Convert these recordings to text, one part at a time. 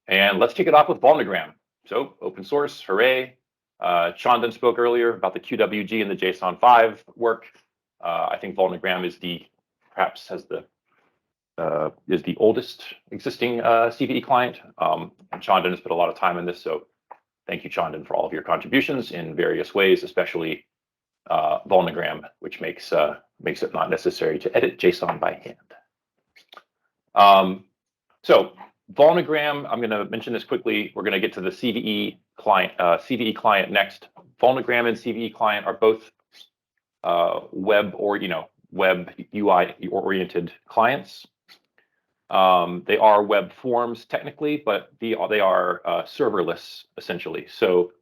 And let's kick it off with Volnogram. So open source, hooray. Chandan spoke earlier about the QWG and the JSON 5 work. I think Volnogram is perhaps has the is the oldest existing CVE client. And Chandan has put a lot of time in this, so thank you, Chandan, for all of your contributions in various ways, especially Volnogram, which makes it not necessary to edit JSON by hand. So Volnogram, I'm going to mention this quickly. We're going to get to the CVE client next. Volnogram and CVE client are both web UI oriented clients. They are web forms technically, but they are serverless essentially. So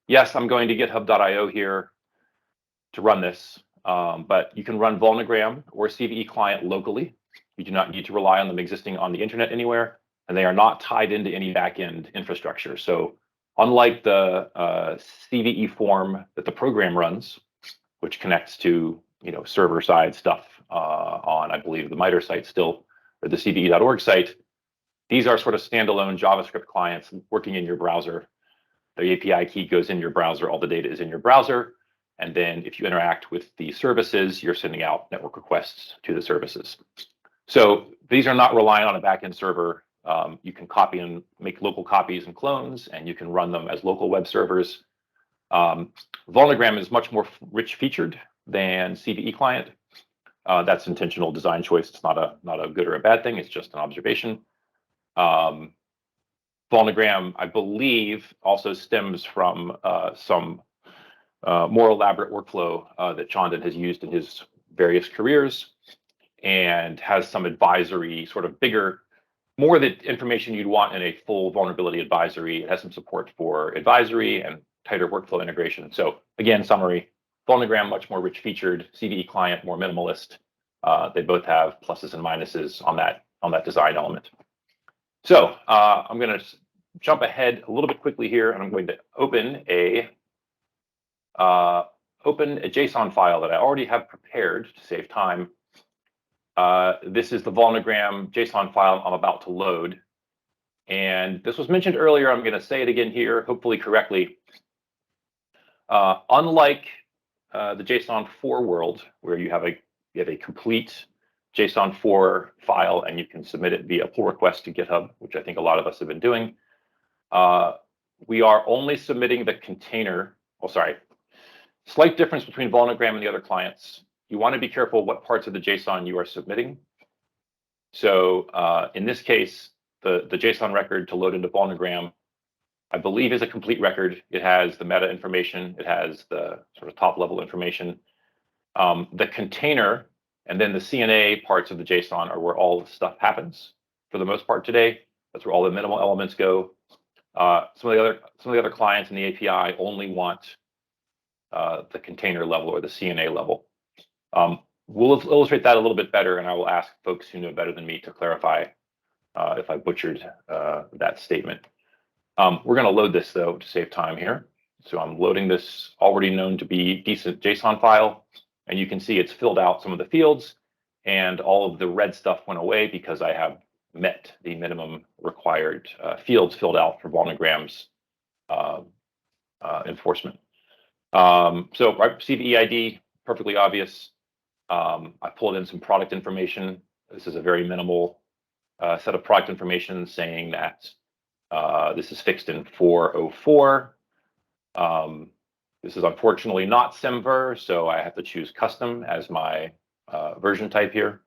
yes, I'm going to github.io here to run this, but you can run Volnogram or CVE client locally. You do not need to rely on them existing on the internet anywhere, and they are not tied into any backend infrastructure. So unlike the CVE form that the program runs, which connects to server-side stuff on, I believe, the MITRE site still, or the cve.org site, these are sort of standalone JavaScript clients working in your browser. The API key goes in your browser, all the data is in your browser, and then if you interact with the services, you're sending out network requests to the services. So these are not relying on a backend server. You can copy and make local copies and clones, and you can run them as local web servers. Volnogram is much more rich featured than CVE client. That's intentional design choice. It's not a good or a bad thing. It's just an observation. Volnogram, I believe, also stems from some more elaborate workflow that Chandan has used in his various careers, and has some advisory, sort of bigger, more the information you'd want in a full vulnerability advisory. It has some support for advisory and tighter workflow integration. So again, summary, Volnogram, much more rich featured, CVE client, more minimalist. They both have pluses and minuses on that design element. So I'm going to jump ahead a little bit quickly here, and I'm going to open a JSON file that I already have prepared to save time. This is the Volnogram JSON file I'm about to load. And this was mentioned earlier. I'm going to say it again here, hopefully correctly. Unlike the JSON 4 world, where you have a complete JSON 4 file and you can submit it via pull request to GitHub, which I think a lot of us have been doing, we are only submitting the container. Oh, sorry. Slight difference between Volnogram and the other clients. You want to be careful what parts of the JSON you are submitting. So in this case, the JSON record to load into Volnogram, I believe, is a complete record. It has the meta information. It has the sort of top level information. The container and then the CNA parts of the JSON are where all the stuff happens for the most part today. That's where all the minimal elements go. Some of the other clients in the API only want the container level or the CNA level. We'll illustrate that a little bit better, and I will ask folks who know better than me to clarify if I butchered that statement. We're going to load this, though, to save time here. So I'm loading this already known to be decent JSON file, and you can see it's filled out some of the fields, and all of the red stuff went away because I have met the minimum required fields filled out for Volnogram's enforcement. So right, CVE ID, perfectly obvious. I pulled in some product information. This is a very minimal set of product information saying that this is fixed in 404. This is unfortunately not Semver, so I have to choose custom as my version type here.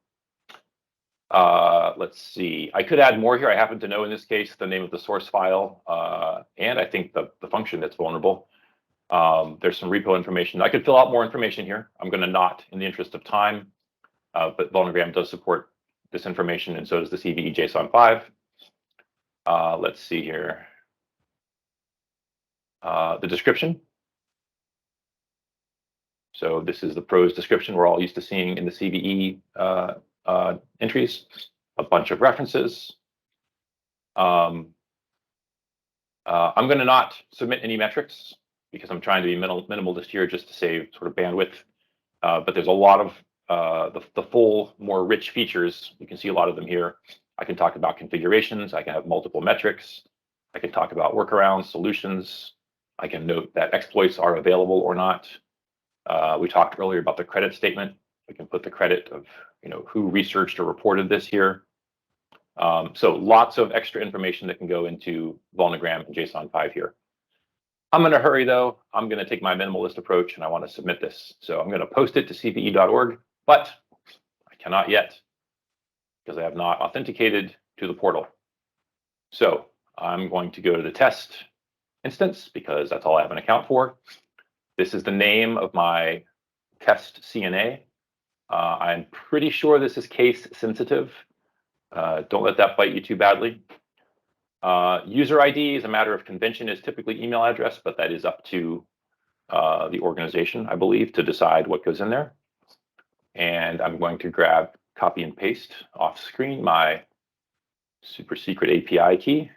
Let's see. I could add more here. I happen to know in this case the name of the source file and I think the function that's vulnerable. There's some repo information. I could fill out more information here. I'm going to not in the interest of time, but Volnogram does support this information, and so does the CVE JSON 5. Let's see here. The description. So this is the prose description we're all used to seeing in the CVE entries. A bunch of references. I'm going to not submit any metrics because I'm trying to be minimalist here just to save sort of bandwidth. But there's a lot of the full, more rich features. You can see a lot of them here. I can talk about configurations. I can have multiple metrics. I can talk about workarounds, solutions. I can note that exploits are available or not. We talked earlier about the credit statement. We can put the credit of who researched or reported this here. So lots of extra information that can go into Vulnogram and JSON 5 here. I'm in a hurry though. I'm going to take my minimalist approach and I want to submit this. So I'm going to post it to cve.org, but I cannot yet because I have not authenticated to the portal. So I'm going to go to the test instance because that's all I have an account for. This is the name of my test CNA. I'm pretty sure this is case sensitive. Don't let that bite you too badly. User ID is a matter of convention, is typically email address, but that is up to the organization, I believe, to decide what goes in there. And I'm going to grab, copy and paste off screen my super secret API key.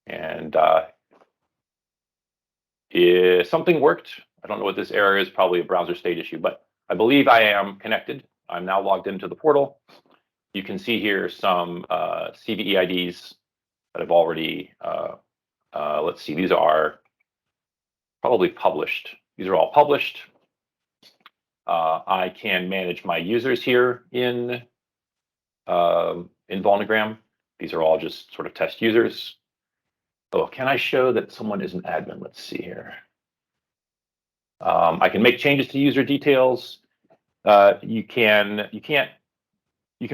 And if something worked, I don't know what this error is, probably a browser state issue, but I believe I am connected. I'm now logged into the portal. You can see here some CVE IDs that I've already, let's see, these are probably published. These are all published. I can manage my users here in Vulnogram. These are all just sort of test users. Oh, can I show that someone is an admin? Let's see here. I can make changes to user details. You can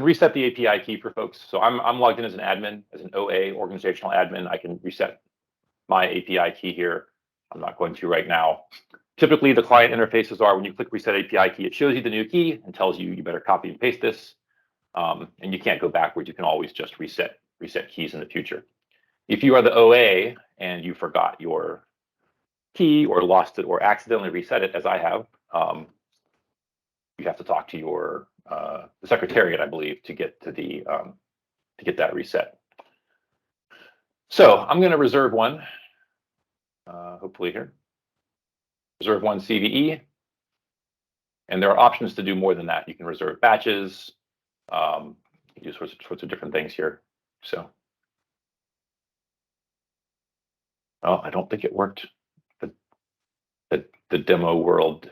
reset the API key for folks. So I'm logged in as an admin, as an OA, organizational admin. I can reset my API key here. I'm not going to right now. Typically, the client interfaces are when you click reset API key, it shows you the new key and tells you better copy and paste this. And you can't go backwards. You can always just reset keys in the future. If you are the OA and you forgot your key or lost it or accidentally reset it, as I have, you have to talk to your the secretariat, I believe, to get to the to get that reset. So I'm going to reserve one. Hopefully here, reserve one CVE, and there are options to do more than that. You can reserve batches, you do sorts of different things here. So, oh, I don't think it worked. The demo world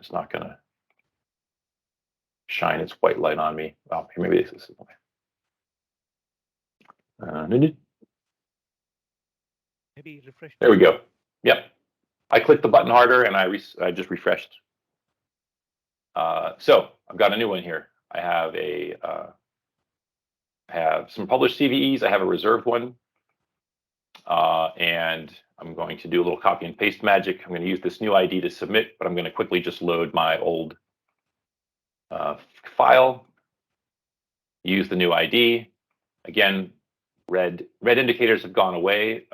is not going to shine its white light on me. Well, maybe this is. Maybe refresh. There we go. Yep. I clicked the button harder and I just refreshed. So I've got a new one here. I have some published CVEs. I have a reserved one. And I'm going to do a little copy and paste magic. I'm going to use this new ID to submit, but I'm going to quickly just load my old file, use the new ID. Again, red indicators have gone away,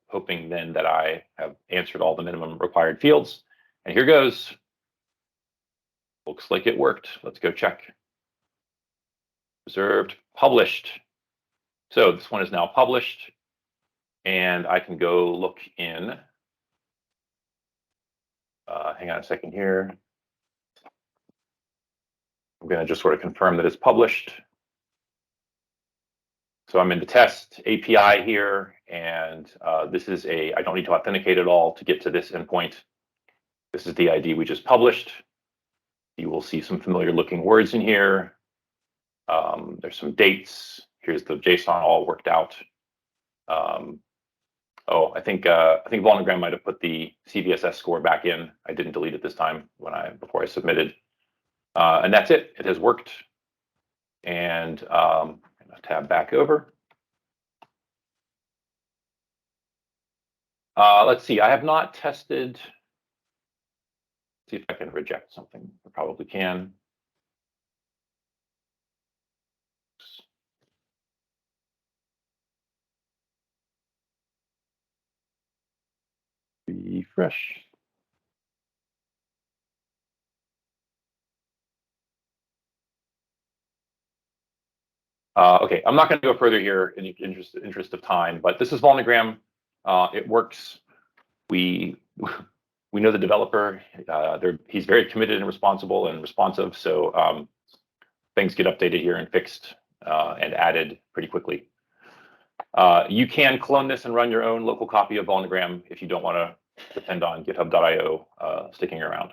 hoping then that I have answered all the minimum required fields. And here goes. Looks like it worked. Let's go check. Reserved, published. So this one is now published. And I can go look in. Hang on a second here. I'm going to just sort of confirm that it's published. So I'm in the test API here, and this is I don't need to authenticate at all to get to this endpoint. This is the ID we just published. You will see some familiar looking words in here. There's some dates. Here's the JSON all worked out. Oh, I think Vulnogram might have put the CVSS score back in. I didn't delete it this time before I submitted. And that's it. It has worked. And I'm gonna tab back over. Let's see. I have not tested. See if I can reject something. I probably can. Refresh. Okay, I'm not going to go further here in the interest of time, but this is Vulnogram. It works. We know the developer. He's very committed and responsible and responsive. So things get updated here and fixed and added pretty quickly. You can clone this and run your own local copy of Vulnagram if you don't want to depend on GitHub.io sticking around.